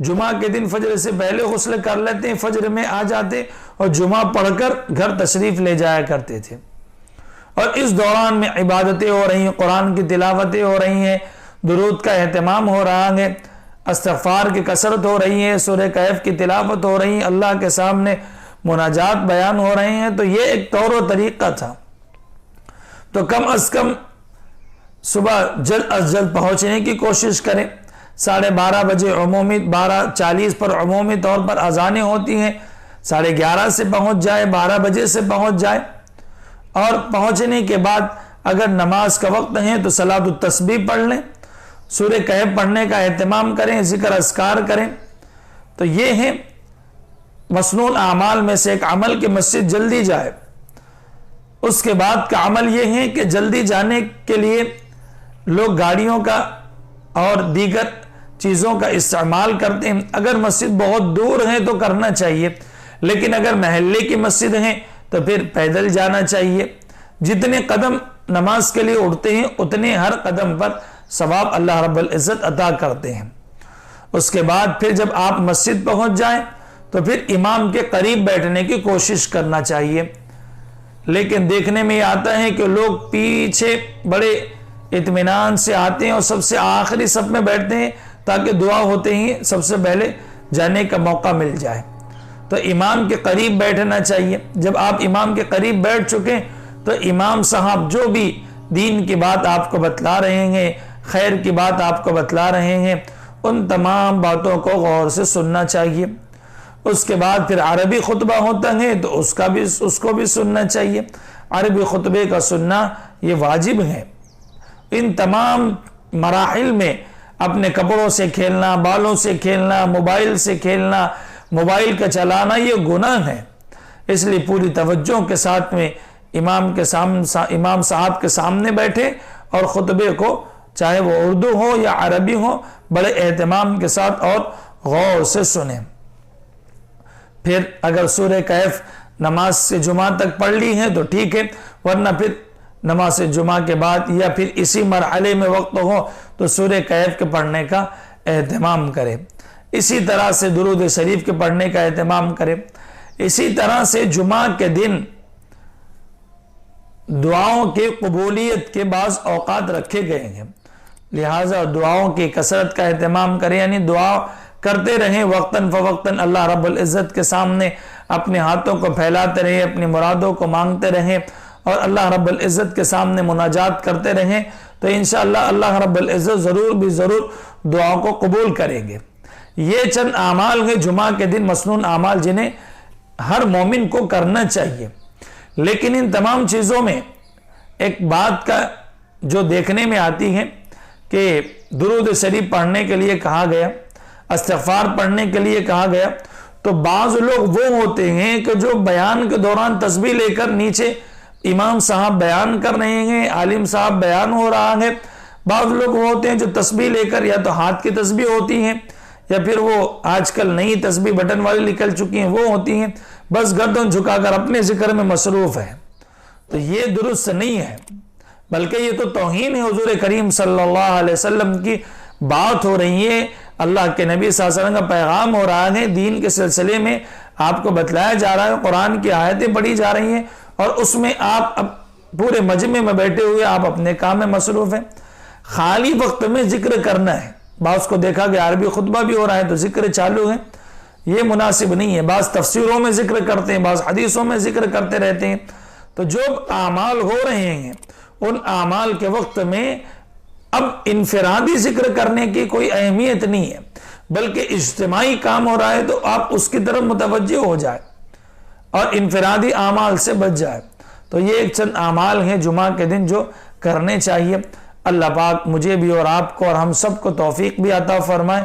جمعہ کے دن فجر سے پہلے غسل کر لیتے ہیں، فجر میں آ جاتے اور جمعہ پڑھ کر گھر تشریف لے جایا کرتے تھے۔ اور اس دوران میں عبادتیں ہو رہی ہیں، قرآن کی تلاوتیں ہو رہی ہیں، درود کا اہتمام ہو رہا ہے، استغفار کی کثرت ہو رہی ہے، سورہ کہف کی تلاوت ہو رہی ہے، اللہ کے سامنے مناجات بیان ہو رہے ہیں۔ تو یہ ایک طور و طریقہ تھا۔ تو کم از کم صبح جلد از جلد پہنچنے کی کوشش کریں۔ 12:30 بجے عمومی 12:40 پر عمومی طور پر اذانیں ہوتی ہیں، 11:30 سے پہنچ جائے، 12 بجے سے پہنچ جائے، اور پہنچنے کے بعد اگر نماز کا وقت ہے تو صلاۃ التسبیح پڑھ لیں، سورہ کہف پڑھنے کا اہتمام کریں، ذکر اذکار کریں۔ تو یہ ہے مسنون اعمال میں سے ایک عمل کہ مسجد جلدی جائے۔ اس کے بعد کا عمل یہ ہے کہ جلدی جانے کے لیے لوگ گاڑیوں کا اور دیگر چیزوں کا استعمال کرتے ہیں۔ اگر مسجد بہت دور ہے تو کرنا چاہیے، لیکن اگر محلے کی مسجد ہے تو پھر پیدل جانا چاہیے۔ جتنے قدم نماز کے لیے اٹھتے ہیں اتنے ہر قدم پر ثواب اللہ رب العزت عطا کرتے ہیں۔ اس کے بعد پھر جب آپ مسجد پہنچ جائیں تو پھر امام کے قریب بیٹھنے کی کوشش کرنا چاہیے۔ لیکن دیکھنے میں یہ آتا ہے کہ لوگ پیچھے بڑے اطمینان سے آتے ہیں اور سب سے آخری صف میں بیٹھتے ہیں تاکہ دعا ہوتے ہی سب سے پہلے جانے کا موقع مل جائے۔ تو امام کے قریب بیٹھنا چاہیے۔ جب آپ امام کے قریب بیٹھ چکے تو امام صاحب جو بھی دین کی بات آپ کو بتلا رہے ہیں، خیر کی بات آپ کو بتلا رہے ہیں، ان تمام باتوں کو غور سے سننا چاہیے۔ اس کے بعد پھر عربی خطبہ ہوتا ہے تو اس کو بھی سننا چاہیے۔ عربی خطبے کا سننا یہ واجب ہے۔ ان تمام مراحل میں اپنے کپڑوں سے کھیلنا، بالوں سے کھیلنا، موبائل سے کھیلنا، موبائل کا چلانا یہ گناہ ہے۔ اس لیے پوری توجہ کے ساتھ میں امام صاحب کے سامنے بیٹھے اور خطبے کو چاہے وہ اردو ہو یا عربی ہو بڑے اہتمام کے ساتھ اور غور سے سنیں۔ پھر اگر سورہ کہف نماز سے جمعہ تک پڑھ لی ہے تو ٹھیک ہے، ورنہ پھر نماز جمعہ کے بعد یا پھر اسی مرحلے میں وقت ہو تو سورہ کہف کے پڑھنے کا اہتمام کرے۔ اسی طرح سے درود شریف کے پڑھنے کا اہتمام کرے۔ اسی طرح سے جمعہ کے دن دعاؤں کے قبولیت کے بعض اوقات رکھے گئے ہیں، لہٰذا دعاؤں کی کثرت کا اہتمام کریں، یعنی دعا کرتے رہیں وقتاً فوقتاً، اللہ رب العزت کے سامنے اپنے ہاتھوں کو پھیلاتے رہیں، اپنی مرادوں کو مانگتے رہیں اور اللہ رب العزت کے سامنے مناجات کرتے رہیں، تو انشاءاللہ اللہ رب العزت ضرور بھی ضرور دعاؤں کو قبول کریں گے۔ یہ چند اعمال ہیں جمعہ کے دن مسنون اعمال جنہیں ہر مومن کو کرنا چاہیے۔ لیکن ان تمام چیزوں میں ایک بات کا جو دیکھنے میں آتی ہے کہ درود شریف پڑھنے کے لیے کہا گیا، استغفار پڑھنے کے لیے کہا گیا، تو بعض لوگ وہ ہوتے ہیں کہ جو بیان کے دوران تسبیح لے کر نیچے امام صاحب بیان کر رہے ہیں، عالم صاحب بیان ہو رہا ہے، بعض لوگ وہ ہوتے ہیں جو تسبیح لے کر یا تو ہاتھ کی تسبیح ہوتی ہیں یا پھر وہ آج کل نئی تسبیح بٹن والی نکل چکی ہیں وہ ہوتی ہیں، بس گردن جھکا کر اپنے ذکر میں مصروف ہے۔ تو یہ درست نہیں ہے، بلکہ یہ تو توہین ہے حضور کریم صلی اللہ علیہ وسلم کی بات ہو رہی ہے، اللہ کے نبی صلی اللہ علیہ وسلم کا پیغام ہو رہا ہے، دین کے سلسلے میں آپ کو بتلایا جا رہا ہے، قرآن کی آیتیں پڑھی جا رہی ہیں اور اس میں آپ اب پورے مجمع میں بیٹھے ہوئے آپ اپنے کام میں مصروف ہیں۔ خالی وقت میں ذکر کرنا ہے، بعض کو دیکھا کہ عربی خطبہ بھی ہو رہا ہے تو ذکر چالو ہے، یہ مناسب نہیں ہے۔ بعض تفسیروں میں ذکر کرتے ہیں، بعض حدیثوں میں ذکر کرتے رہتے ہیں۔ تو جو اعمال ہو رہے ہیں ان اعمال کے وقت میں اب انفرادی ذکر کرنے کی کوئی اہمیت نہیں ہے، بلکہ اجتماعی کام ہو رہا ہے تو آپ اس کی طرف متوجہ ہو جائے اور انفرادی اعمال سے بچ جائے۔ تو یہ ایک چند اعمال ہیں جمعہ کے دن جو کرنے چاہیے۔ اللہ پاک مجھے بھی اور آپ کو اور ہم سب کو توفیق بھی عطا فرمائے۔